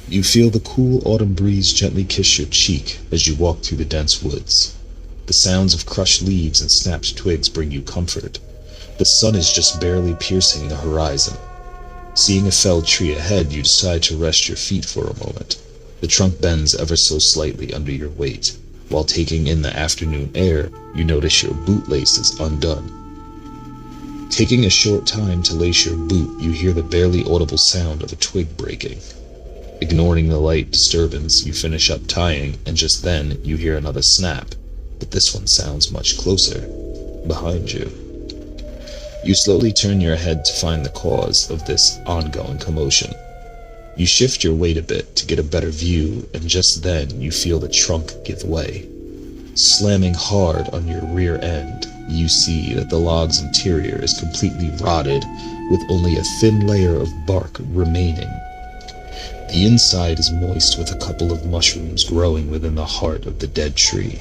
You feel the cool autumn breeze gently kiss your cheek as you walk through the dense woods. The sounds of crushed leaves and snapped twigs bring you comfort. The sun is just barely piercing the horizon. Seeing a felled tree ahead, you decide to rest your feet for a moment. The trunk bends ever so slightly under your weight. While taking in the afternoon air, you notice your bootlace is undone. Taking a short time to lace your boot, you hear the barely audible sound of a twig breaking. Ignoring the light disturbance, you finish up tying, and just then you hear another snap, but this one sounds much closer, behind you. You slowly turn your head to find the cause of this ongoing commotion. You shift your weight a bit to get a better view, and just then you feel the trunk give way. Slamming hard on your rear end, you see that the log's interior is completely rotted, with only a thin layer of bark remaining. The inside is moist with a couple of mushrooms growing within the heart of the dead tree.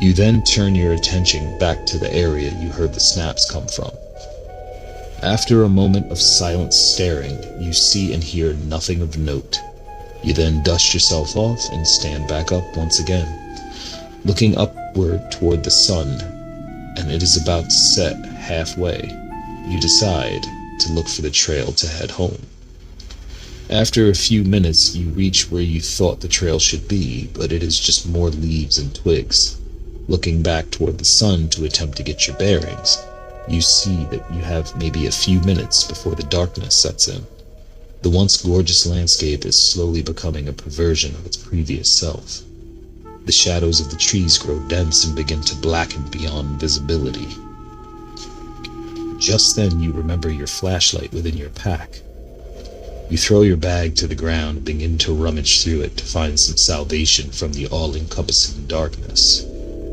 You then turn your attention back to the area you heard the snaps come from. After a moment of silent staring, you see and hear nothing of note. You then dust yourself off and stand back up once again, looking upward toward the sun, and it is about to set halfway. You decide to look for the trail to head home. After a few minutes, you reach where you thought the trail should be, but it is just more leaves and twigs. Looking back toward the sun to attempt to get your bearings, you see that you have maybe a few minutes before the darkness sets in. The once gorgeous landscape is slowly becoming a perversion of its previous self. The shadows of the trees grow dense and begin to blacken beyond visibility. Just then you remember your flashlight within your pack. You throw your bag to the ground and begin to rummage through it to find some salvation from the all-encompassing darkness.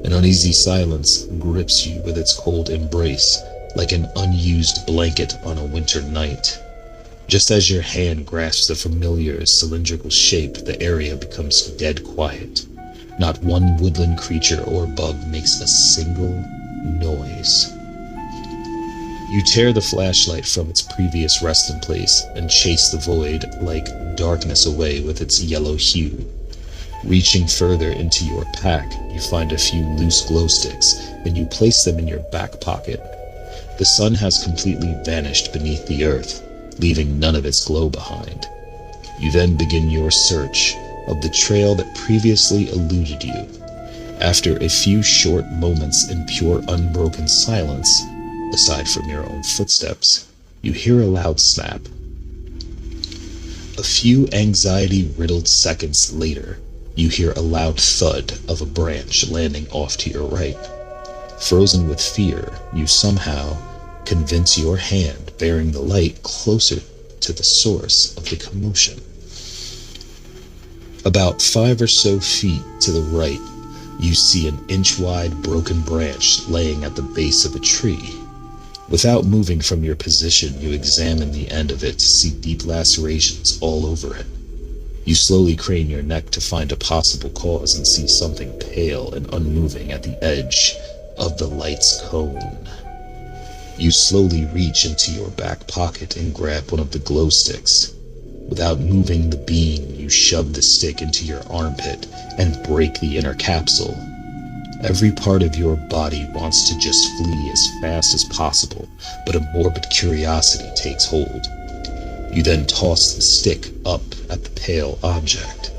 An uneasy silence grips you with its cold embrace, like an unused blanket on a winter night. Just as your hand grasps the familiar cylindrical shape, the area becomes dead quiet. Not one woodland creature or bug makes a single noise. You tear the flashlight from its previous resting place and chase the void like darkness away with its yellow hue. Reaching further into your pack, you find a few loose glow sticks, and you place them in your back pocket. The sun has completely vanished beneath the earth, leaving none of its glow behind. You then begin your search of the trail that previously eluded you. After a few short moments in pure unbroken silence, aside from your own footsteps, you hear a loud snap. A few anxiety-riddled seconds later, you hear a loud thud of a branch landing off to your right. Frozen with fear, you somehow convince your hand bearing the light closer to the source of the commotion. About 5 or so feet to the right, you see an inch-wide broken branch laying at the base of a tree. Without moving from your position, you examine the end of it to see deep lacerations all over it. You slowly crane your neck to find a possible cause and see something pale and unmoving at the edge of the light's cone. You slowly reach into your back pocket and grab one of the glow sticks. Without moving the beam, you shove the stick into your armpit and break the inner capsule. Every part of your body wants to just flee as fast as possible, but a morbid curiosity takes hold. You then toss the stick up at the pale object.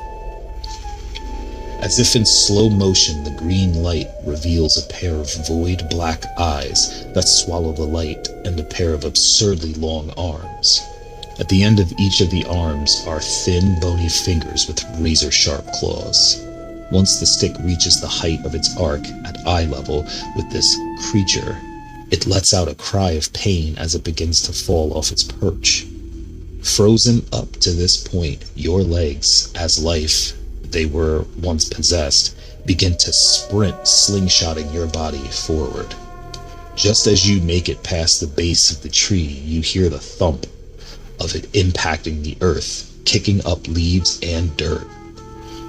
As if in slow motion, the green light reveals a pair of void black eyes that swallow the light and a pair of absurdly long arms. At the end of each of the arms are thin, bony fingers with razor-sharp claws. Once the stick reaches the height of its arc at eye level with this creature, it lets out a cry of pain as it begins to fall off its perch. Frozen up to this point, your legs, as life they were once possessed, begin to sprint, slingshotting your body forward. Just as you make it past the base of the tree, you hear the thump of it impacting the earth, kicking up leaves and dirt.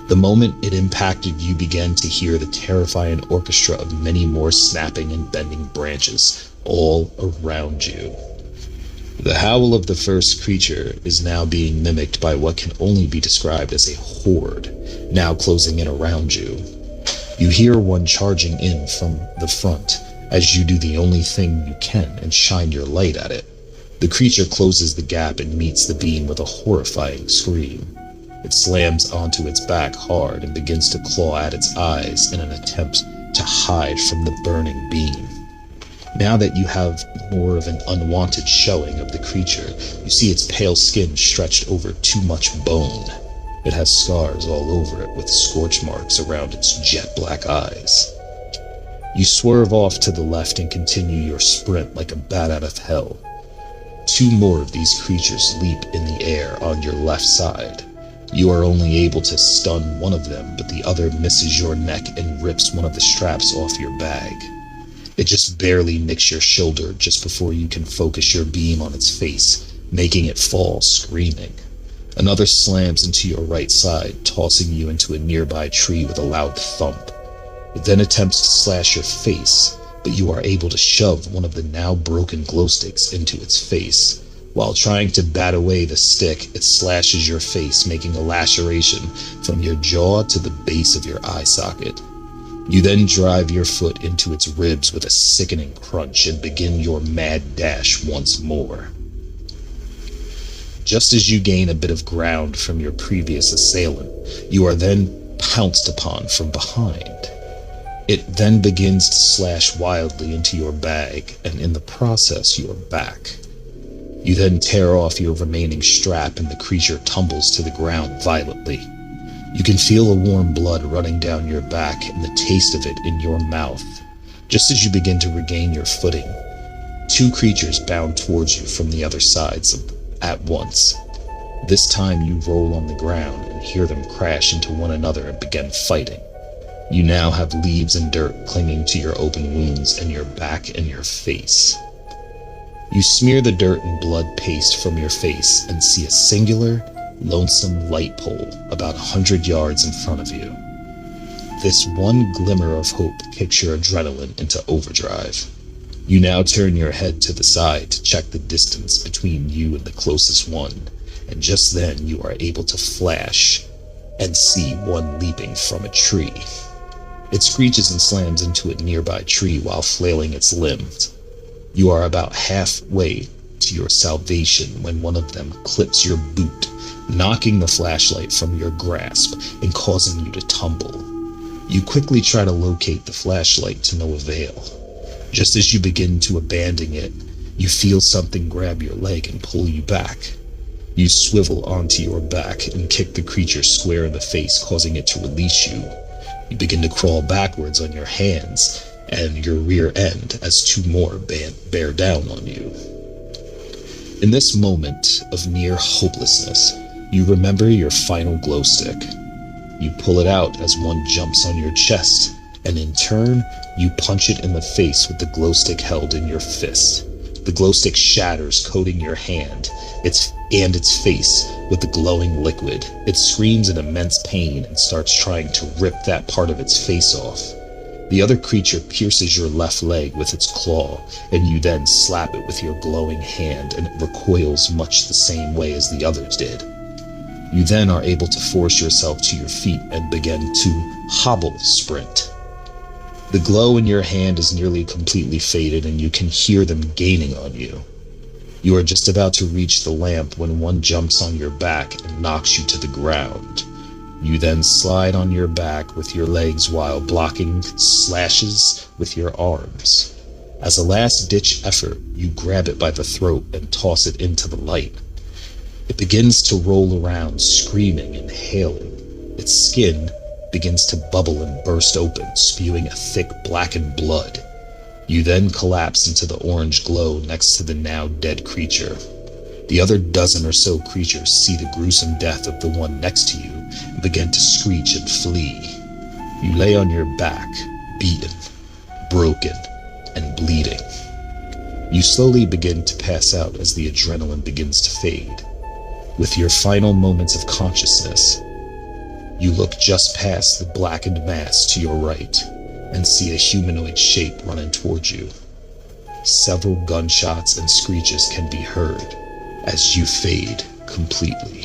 The moment it impacted, you began to hear the terrifying orchestra of many more snapping and bending branches all around you. The howl of the first creature is now being mimicked by what can only be described as a horde, now closing in around you. You hear one charging in from the front as you do the only thing you can and shine your light at it. The creature closes the gap and meets the beam with a horrifying scream. It slams onto its back hard and begins to claw at its eyes in an attempt to hide from the burning beam. Now that you have more of an unwanted showing of the creature, you see its pale skin stretched over too much bone. It has scars all over it with scorch marks around its jet black eyes. You swerve off to the left and continue your sprint like a bat out of hell. Two more of these creatures leap in the air on your left side. You are only able to stun one of them, but the other misses your neck and rips one of the straps off your bag. It just barely nicks your shoulder just before you can focus your beam on its face, making it fall screaming. Another slams into your right side, tossing you into a nearby tree with a loud thump. It then attempts to slash your face, but you are able to shove one of the now broken glow sticks into its face. While trying to bat away the stick, it slashes your face, making a laceration from your jaw to the base of your eye socket. You then drive your foot into its ribs with a sickening crunch and begin your mad dash once more. Just as you gain a bit of ground from your previous assailant, you are then pounced upon from behind. It then begins to slash wildly into your bag, and in the process, your back. You then tear off your remaining strap and the creature tumbles to the ground violently. You can feel the warm blood running down your back and the taste of it in your mouth. Just as you begin to regain your footing, two creatures bound towards you from the other sides at once. This time you roll on the ground and hear them crash into one another and begin fighting. You now have leaves and dirt clinging to your open wounds and your back and your face. You smear the dirt and blood paste from your face and see a singular, lonesome light pole about 100 yards in front of you. This one glimmer of hope kicks your adrenaline into overdrive. You now turn your head to the side to check the distance between you and the closest one, and just then you are able to flash and see one leaping from a tree. It screeches and slams into a nearby tree while flailing its limbs. You are about halfway to your salvation when one of them clips your boot, knocking the flashlight from your grasp and causing you to tumble. You quickly try to locate the flashlight to no avail. Just as you begin to abandon it, you feel something grab your leg and pull you back. You swivel onto your back and kick the creature square in the face, causing it to release you. You begin to crawl backwards on your hands and your rear end as two more bear down on you. In this moment of near hopelessness, you remember your final glow stick. You pull it out as one jumps on your chest, and in turn, you punch it in the face with the glow stick held in your fist. The glow stick shatters, coating your hand and its face with the glowing liquid. It screams in immense pain and starts trying to rip that part of its face off. The other creature pierces your left leg with its claw, and you then slap it with your glowing hand, and it recoils much the same way as the others did. You then are able to force yourself to your feet and begin to hobble sprint. The glow in your hand is nearly completely faded, and you can hear them gaining on you. You are just about to reach the lamp when one jumps on your back and knocks you to the ground. You then slide on your back with your legs while blocking slashes with your arms. As a last-ditch effort, you grab it by the throat and toss it into the light. It begins to roll around, screaming and hailing. Its skin begins to bubble and burst open, spewing a thick blackened blood. You then collapse into the orange glow next to the now dead creature. The other dozen or so creatures see the gruesome death of the one next to you and begin to screech and flee. You lay on your back, beaten, broken, and bleeding. You slowly begin to pass out as the adrenaline begins to fade. With your final moments of consciousness, you look just past the blackened mass to your right and see a humanoid shape running towards you. Several gunshots and screeches can be heard as you fade completely.